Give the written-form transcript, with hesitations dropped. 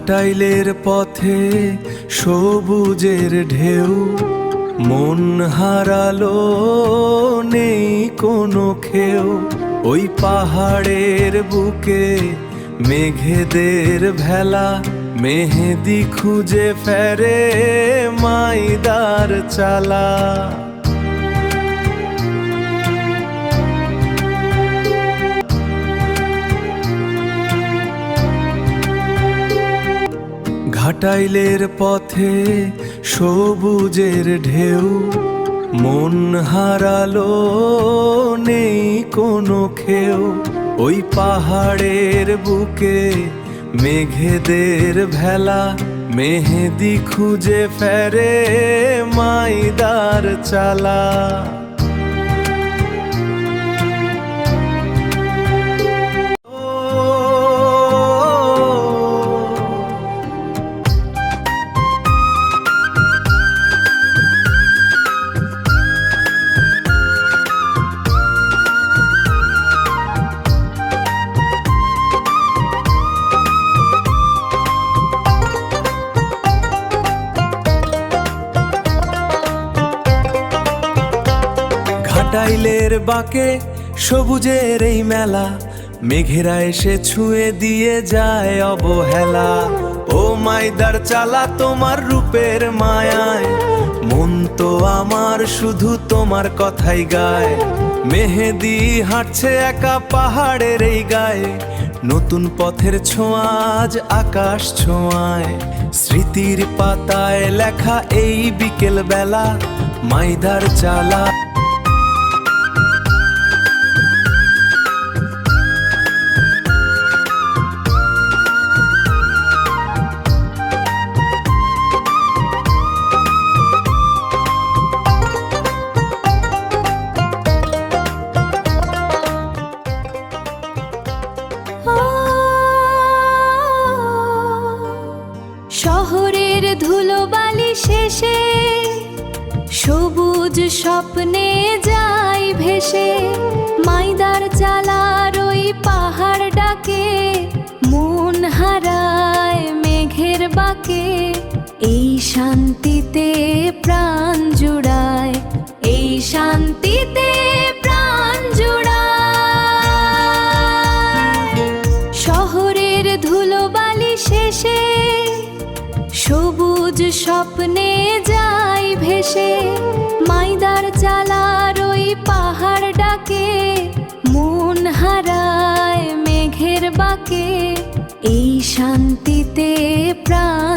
ঘাটাইলের পথে সবুজের ঢেউ, মন হারালো নেই কোনো খেউ। ওই পাহাড়ের বুকে মেঘেদের ভেলা, মেহেদি খুঁজে ফেরে মাইদার চালা। ঘাটাইলের পথে সবুজের ঢেউ, মন হারালো নেই কোনো খেউ। ওই পাহাড়ের বুকে মেঘেদের ভেলা, মেহেদি খুঁজে ফেরে মাইদার চালা। ঘাটাইলের বাঁকে সবুজের এই মেলা, মেঘেরা এসে ছুঁয়ে দিয়ে যায় অবহেলা। ও মাইদার চালা তোমার রূপের মায়ায়, মন তো আমার শুধু তোমার কথাই গায়। মেহেদি হাঁটছে একা পাহাড়ের এই গায়ে, নতুন পথের ছোঁয়া আজ আকাশ ছোঁয়ায়। স্মৃতির পাতায় লেখা এই বিকেল বেলা, মাইদার চালা। শহরের ধুলোবালি শেষে সবুজ স্বপ্নে যাই ভেসে। মাইদার চালার ওই পাহাড় ডাকে, মন হারায় মেঘের বাঁকে। এই শান্তিতে প্রাণ জুড়ায়, এই শান্তিতে প্রাণ জুড়ায়। শহরের ধুলোবালি শেষে সবুজ স্বপ্নে যাই ভেসে। মাইদার চালার ওই পাহাড় ডাকে, মন হারায় মেঘের বাঁকে। এই শান্তিতে প্রাণ